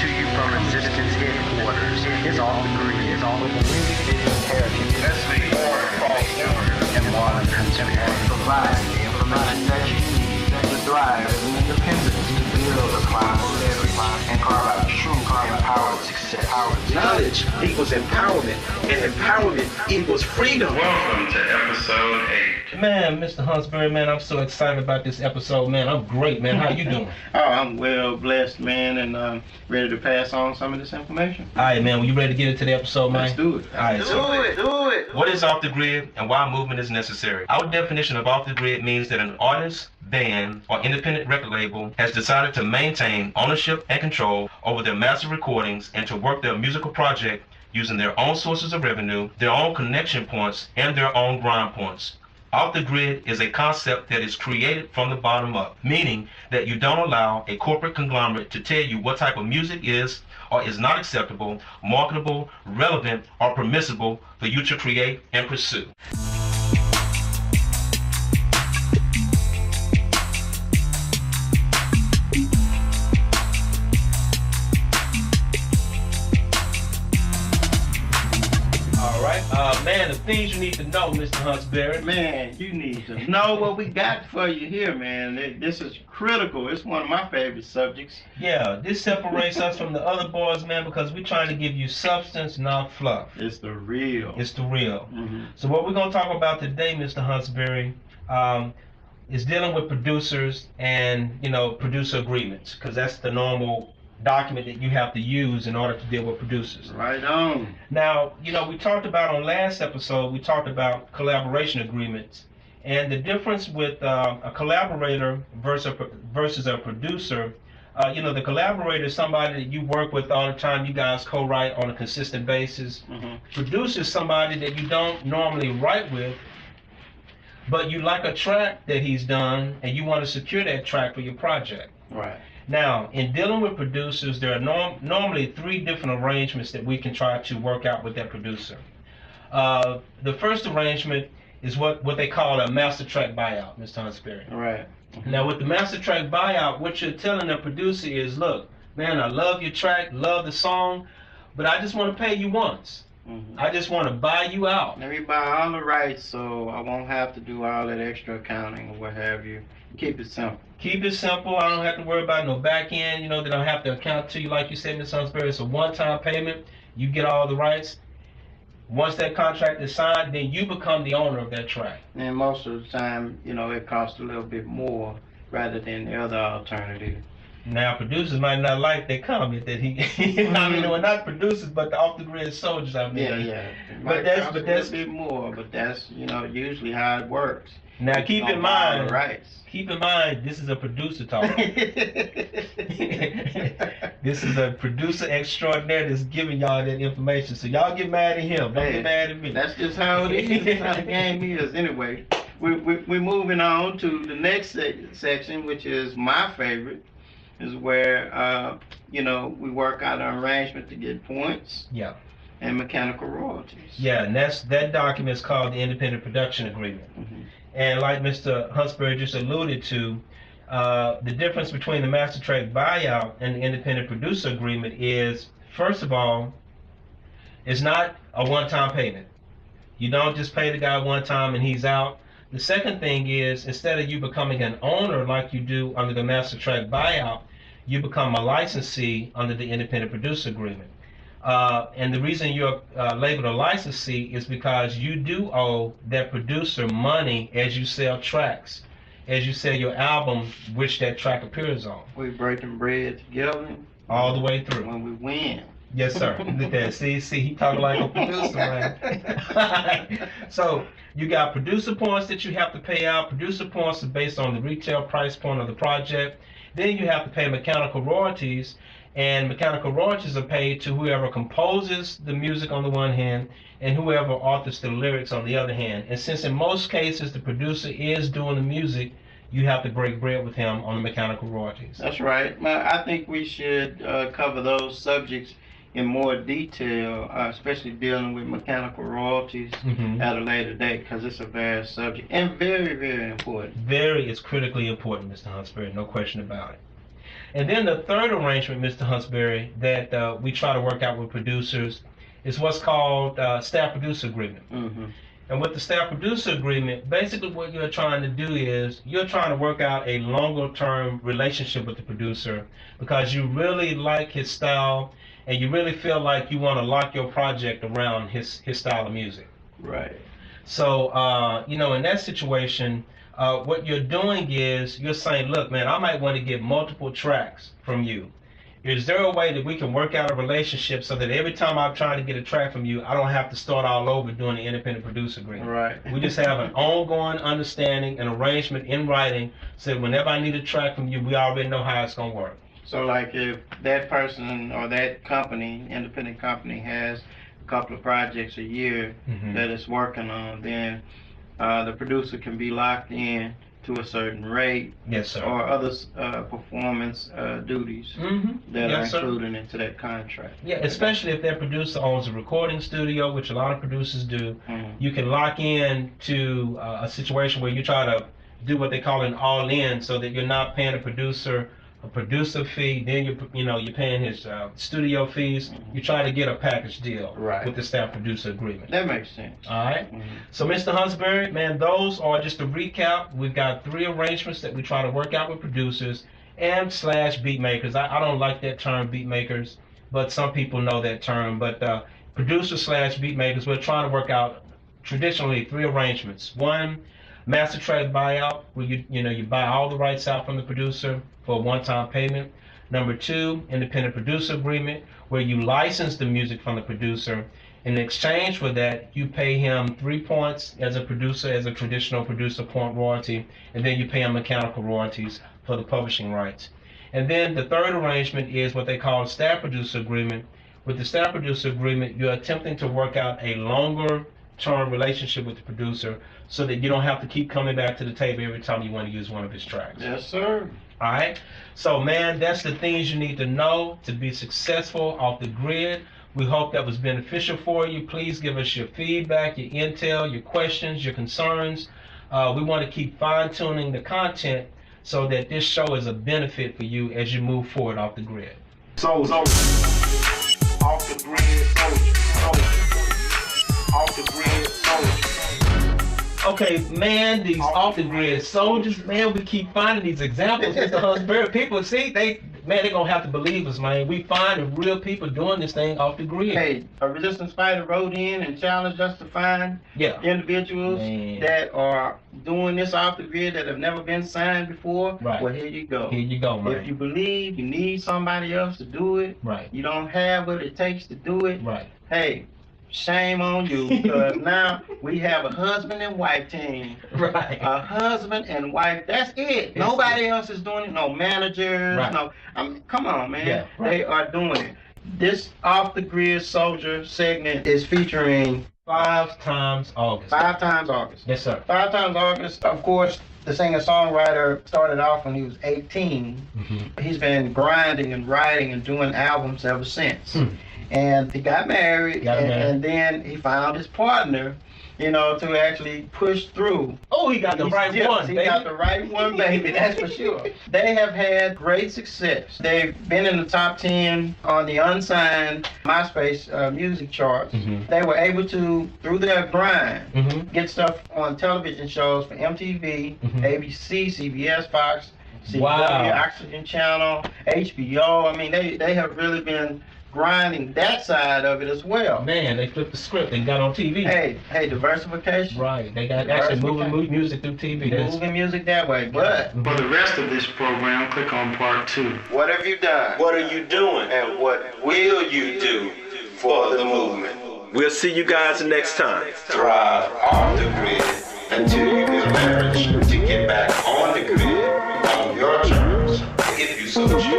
to you from Resistance headquarters. It's all the green. It's all of the Business Heretics. That's the born false And modern contemporary. Provide the information that you need to thrive as an independent, to build a climate and carve out true empowered success. Knowledge equals empowerment, and empowerment equals freedom. Welcome to episode 8. Man, Mr. Huntsberry, man, I'm so excited about this episode, man. I'm great, man. How you doing? Oh, I'm well blessed, man, and ready to pass on some of this information. All right, man. Well, you ready to get into the episode, man? Let's do it. All right, Do it. What is off the grid and why movement is necessary? Our definition of off the grid means that an artist, band, or independent record label has decided to maintain ownership and control over their master recordings and to work their musical project using their own sources of revenue, their own connection points, and their own grind points. Off the grid is a concept that is created from the bottom up, meaning that you don't allow a corporate conglomerate to tell you what type of music is or is not acceptable, marketable, relevant, or permissible for you to create and pursue. man, the things you need to know, Mr. Huntsberry. Man, you need to know what we got for you here, man. This is critical. It's one of my favorite subjects. Yeah, this separates us from the other boys, man, because we're trying to give you substance, not fluff. It's the real. It's the real. Mm-hmm. So what we're going to talk about today, Mr. Huntsberry, is dealing with producers and, producer agreements, because that's the normal document that you have to use in order to deal with producers. Right on. Now, we talked about on last episode, we talked about collaboration agreements. And the difference with a collaborator versus a producer, the collaborator is somebody that you work with all the time. You guys co-write on a consistent basis. Mm-hmm. Producer is somebody that you don't normally write with, but you like a track that he's done and you want to secure that track for your project. Right. Now, in dealing with producers, there are normally 3 different arrangements that we can try to work out with that producer. The first arrangement is what they call a master track buyout, Mr. Huntsberry. Right. Now, with the master track buyout, what you're telling the producer is, look, man, I love your track, love the song, but I just want to pay you once. Mm-hmm. I just want to buy you out. Let me buy all the rights so I won't have to do all that extra accounting or what have you. Keep it simple. Keep it simple. I don't have to worry about no back end. They don't have to account to you like you said, Ms. Huntsberry. It's a one-time payment. You get all the rights. Once that contract is signed, then you become the owner of that track. And most of the time, it costs a little bit more rather than the other alternative. Now, producers might not like that comment that he. I mean, we're not producers, but the off-the-grid soldiers. I mean, Yeah. But that's a little bit more. But that's usually how it works. Now, keep in All mind. the rights. Keep in mind, this is a producer talk. This is a producer extraordinaire that's giving y'all that information. So y'all get mad at him. Don't get mad at me. That's just how it is. That's how the game is. Anyway, we're moving on to the next section, which is my favorite, is where, we work out an arrangement to get points. Yeah. And mechanical royalties. Yeah, and that document is called the Independent Production Agreement. Mm-hmm. And like Mr. Huntsberry just alluded to, the difference between the master track buyout and the independent producer agreement is, first of all, it's not a one-time payment. You don't just pay the guy one time and he's out. The second thing is, instead of you becoming an owner like you do under the master track buyout, you become a licensee under the independent producer agreement. And the reason you're labeled a licensee is because you do owe that producer money as you sell tracks, as you sell your album, which that track appears on. we breaking bread together. All the way through. When we win. Yes, sir. Look at that. See, he talking like a producer, man. So you got producer points that you have to pay out. Producer points are based on the retail price point of the project. Then you have to pay mechanical royalties. And mechanical royalties are paid to whoever composes the music on the one hand and whoever authors the lyrics on the other hand. And since in most cases the producer is doing the music, you have to break bread with him on the mechanical royalties. That's right. I think we should cover those subjects in more detail, especially dealing with mechanical royalties at a later date, because it's a vast subject and very, very important. It's critically important, Mr. Huntsberry, no question about it. And then the third arrangement, Mr. Huntsberry, that we try to work out with producers is what's called staff producer agreement. Mm-hmm. And with the staff producer agreement, basically what you're trying to do is you're trying to work out a longer term relationship with the producer because you really like his style and you really feel like you want to lock your project around his style of music. Right. So, you know, in that situation, what you're doing is you're saying, look, man, I might want to get multiple tracks from you. Is there a way that we can work out a relationship so that every time I'm trying to get a track from you, I don't have to start all over doing the independent producer agreement? Right. We just have an ongoing understanding and arrangement in writing so that whenever I need a track from you, we already know how it's going to work. So like if that person or that company, independent company, has a couple of projects a year that it's working on, then the producer can be locked in to a certain rate. Yes, sir. Or other performance duties that Yes, are sir. included into that contract. Yeah, especially if that producer owns a recording studio, which a lot of producers do. You can lock in to a situation where you try to do what they call an all-in, so that you're not paying a producer fee, then you're paying his studio fees. You try to get a package deal with the staff producer agreement. That makes sense. All right. So, Mr. Huntsberry, man, those are just to recap. We've got 3 arrangements that we try to work out with producers and / beat makers. I don't like that term, beat makers, but some people know that term. But producer / beat makers, we're trying to work out traditionally 3 arrangements. 1, master track buyout, where you buy all the rights out from the producer for a one-time payment. Number 2, independent producer agreement, where you license the music from the producer. In exchange for that, you pay him 3 points as a producer, as a traditional producer point royalty, and then you pay him mechanical royalties for the publishing rights. And then the third arrangement is what they call staff producer agreement. With the staff producer agreement, you're attempting to work out a longer term relationship with the producer so that you don't have to keep coming back to the table every time you want to use one of his tracks. Yes, sir. All right. So, man, that's the things you need to know to be successful off the grid. We hope that was beneficial for you. Please give us your feedback, your intel, your questions, your concerns. We want to keep fine-tuning the content so that this show is a benefit for you as you move forward off the grid. Soldier. Off the grid, soldier. Off the grid, soldier. Okay, man, these off-the-grid soldiers, man, we keep finding these examples. Mr. Huntsberry, people, see, they're going to have to believe us, man. We find real people doing this thing off the grid. Hey, a resistance fighter wrote in and challenged us to find individuals that are doing this off the grid that have never been signed before. Right. Well, here you go. Here you go, man. If you believe you need somebody else to do it, you don't have what it takes to do it, hey, shame on you, because now we have a husband and wife team. Right. A husband and wife, that's it. Nobody else is doing it. No managers, come on, man. Yeah. They are doing it. This Off the Grid Soldier segment is featuring 5 times August. 5 times August. Yes, sir. 5 times August, of course. The singer-songwriter started off when he was 18. He's been grinding and writing and doing albums ever since. And he got married, and then he found his partner, to actually push through. Oh, he got the right one, He baby. got the right one, baby, that's for sure. They have had great success. They've been in the top 10 on the unsigned MySpace music charts. They were able to, through their grind, get stuff on television shows for MTV, ABC, CBS, Fox, CW, Oxygen Channel, HBO. I mean, they have really been grinding that side of it as well. Man, they flipped the script and got on TV. Hey, diversification. Right, they got actually moving music through TV. Moving music that way. But for the rest of this program, click on part 2. What have you done? What are you doing? And what will you do for the movement? We'll see you guys next time. Thrive off the grid until you can leverage to get back on the grid on your terms, if you so choose.